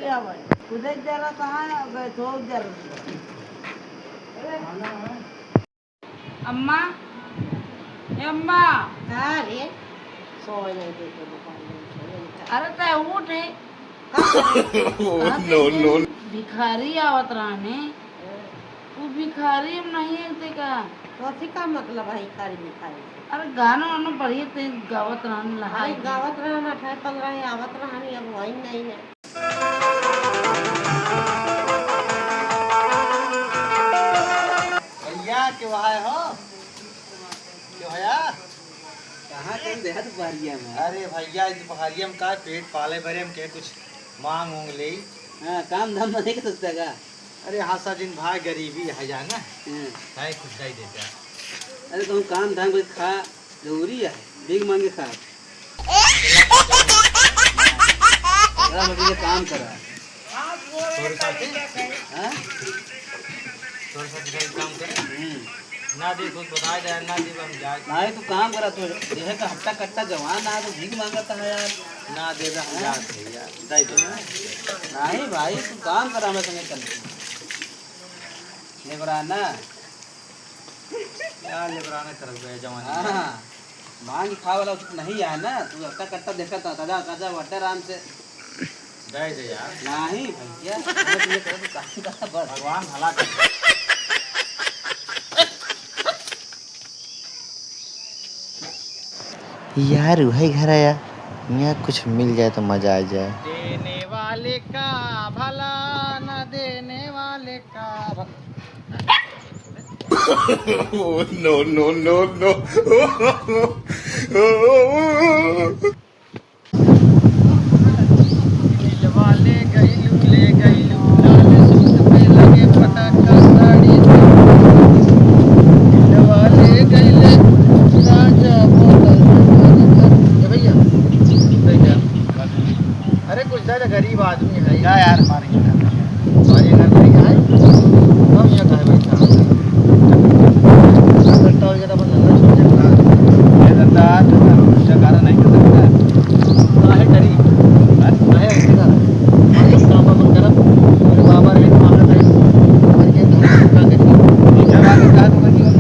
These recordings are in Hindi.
क्या भाई उधर जरा कहाँ गए तो जरा अम्मा ए अम्मा कहाँ रे सोए नहीं देते अरे तय उठ है No, no. भिखारी आवत रहने वो भिखारी हम नहीं है का तो अथी का मतलब है खारी मिठाई अरे गाना वाना बढ़िया ते गावत रहने लहा अरे गावत रहना 15 आवत रहनी अब वही नहीं है भैया क्यों आए हो क्यों भैया कहाँ कहीं देहत बारिया में अरे भैया इस पहाड़िया में का पेट पाले भरे हम के कुछ मांग उंग ले हाँ काम धाम नहीं कर सकता का अरे हासा दिन भाई गरीबी है जाना हाँ। है कुछ नहीं देता अरे तुम काम धाम कुछ खा जरूरी है भीख मांगे खा अरे मुझे ये काम करा थोड़ा सा हाँ काम करे ना दे कुछ बता दे ना दे हम जाए भाई तू काम करा तो यह का हट्टा कट्टा जवान आ तो भीख मांगता है यार ना दे हम जात भैया दे दे नहीं भाई तू काम करा मैं संगे चल ले बरा ना यार लेबराना कर गए जवानी हाँ मांग खा वाला तो नहीं है ना तू हट्टा कट्टा देखा था कदा कदा वटे आराम से दे दे यार नहीं भैया मैं तुझे कह तो काम करा बस भगवान भला कर यार वही घर आया यहाँ कुछ मिल जाए तो मजा आ जाए देने वाले का भला न देने वाले का No, no, no, no. दिल वाले गइलू ले गइलू लाल सूट पे लगे फटाका साड़ी दिल वाले गइले राजा बोतल ये भैया अरे कुछ ज्यादा गरीब आदमी है क्या यार हमारे घर नहीं आए हम यहाँ कहे बैठा करता हो जरा बंदा छोड़ सकता ये धंधा जगाना नहीं कर सकता काहे गरीब काहे ऐसा हमारे काम पर करब मेरे बाबा रे मांगत है और ये धंधा का के जगह के साथ में जीवन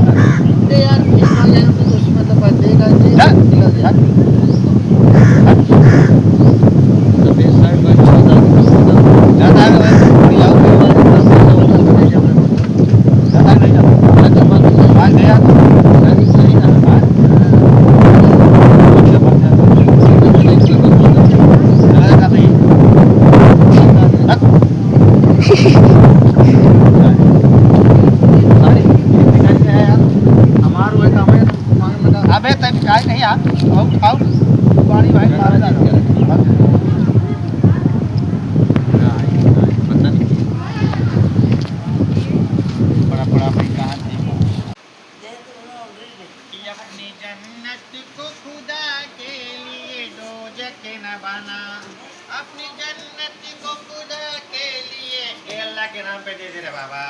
दे यार एक साल लेना तो उसमें तो बात देगा जी दिला दे यार तो बेस साइड में ज्यादा है पूरी आओ के बाद नहीं जाना ज्यादा नहीं जाना मान गया तो नहीं सही ना अबे तब काय नहीं आ आओ पानी भाई मार जा बड़ा बड़ा भाई कहां थी अपनी जन्नत को खुदा के लिए दोजख न बना अपनी जन्नत को खुदा के लिए ए अल्लाह के नाम पे दे दे रे बाबा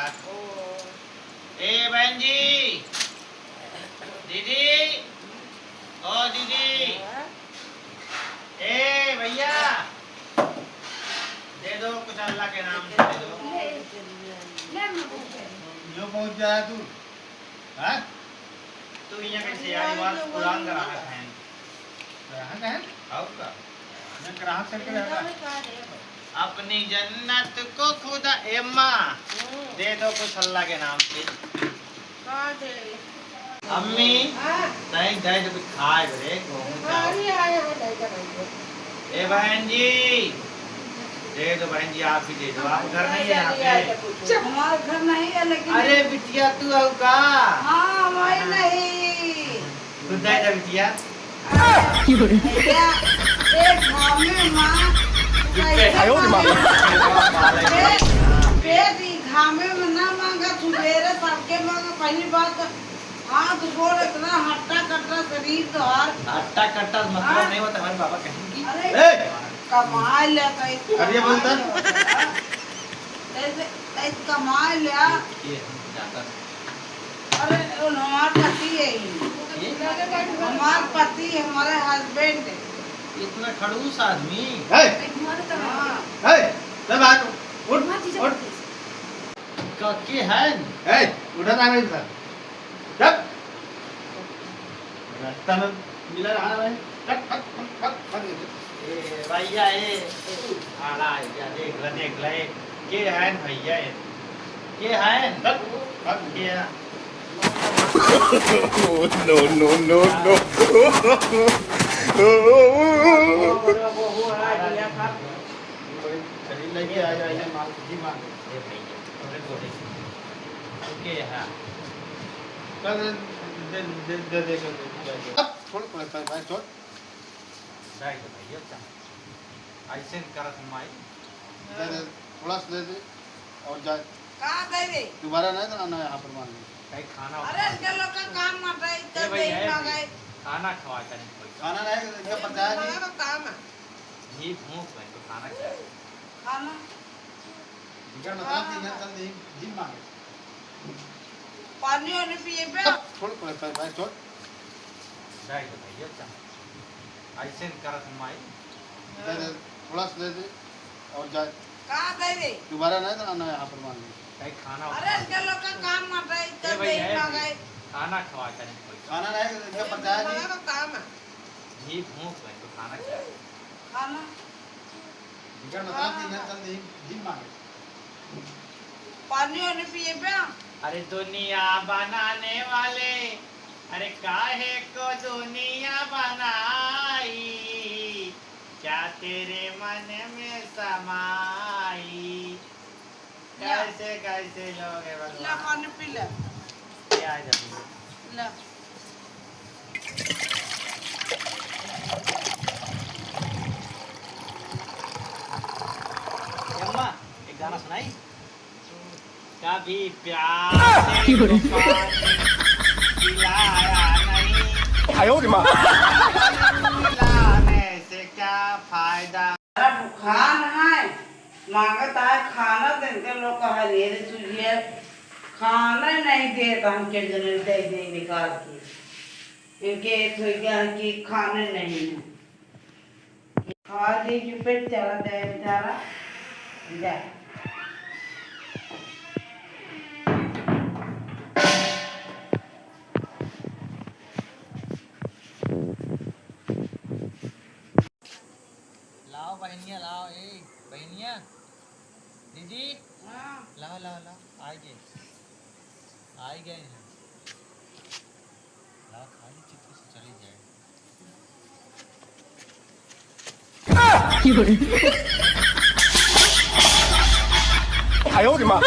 ए बहन जी दीदी ओ दीदी ए भैया दे दो कुछ अल्लाह के नाम से दे दो जो पहुंच जाए तू हाँ तू यहाँ कैसे यार बात कुरान का रहा है ग्राहक है आओ का मैं ग्राहक चल के रहता अपनी जन्नत को खुदा एम्मा दे दो कुछ अल्लाह के नाम से अम्मी नहीं दे तो कुछ खाए बरे ए बहन जी दे दो बहन जी आप ही दे दो आप घर नहीं है यहाँ पे हमारा घर नहीं है लेकिन अरे बिटिया तू आओ का हाँ वही नहीं तू दे दे बिटिया भैया एक गाँव में माँ पेट घामे में ना मांगा सुबेरे सबके मांगा पहली बात हाथ गोड़ इतना हट्टा कट्टा शरीर तो हट्टा कट्टा मतलब नहीं होता हमारे पापा कहेंगे अरे ए कमा लेता अरे बोलता ऐसे कमा लिया ये जाता अरे हमारा पति है हमारा पति हमारे हस्बैंड इतना खड़ूस आदमी हाँ है बात उठ उठ के है ए उठा ना नहीं सर जब रास्ता में मिला रहा है फट फट फट फट ए भैया ए आला या देख ले के है भैया के है फट फट के वो है दिया था शरीर लेके आ जाइए माल जी माल ए भैया थोड़े बोले के है दे छोड़ भाई छोड़ दाई तो भैया चा ऐसे करत माई थोड़ा सा दे दे और जा कहाँ दे दे दोबारा नहीं आना यहाँ पर मान ली कहीं खाना अरे इनके लोग का काम मत रहा इतना भैया देर में गए खाना खवा कर कोई खाना नहीं इनका पता है लगा का काम है जी भूख है तो खाना क्या खाना इनका मतलब तीन चल दे जिम मांगे पानी और पिए पे छोड़ भाई छोड़ दाई तो भैया चा ऐसे करत माई थोड़ा सा दे दे और जा कहाँ दे दे दोबारा नहीं आना यहाँ पर मान ली कहीं खाना अरे इनके लोग का काम मत रहा इतना देर में गए खाना खवा कर कोई खाना नहीं इनका पता है लगा का काम है जी भूख है तो खाना क्या खाना इनका मतलब तीन चल दे जिम मांगे पानी और पिए पे अरे दुनिया बनाने वाले अरे काहे को दुनिया बनाई क्या तेरे मन में समाई कैसे कैसे लोग हैं ला भगवान पानी पी ले क्या जाने ला अम्मा एक गाना सुनाई कभी प्यार से तो पानी पिलाया नहीं पिलाने से क्या फायदा अरे बुखार है मांगता है खाना देते लोग का हरियर तुझे खाना नहीं देता हम के जने दे दे निकाल के इनके तो क्या कि खाने नहीं है खा ली कि पेट चला जाए बेचारा जा लाओ बहनिया लाओ ए बहनिया दीदी हाँ लाओ लाओ लाओ आ गए हैं लाओ खाली चित्त से चली जाए 哎呦我的妈！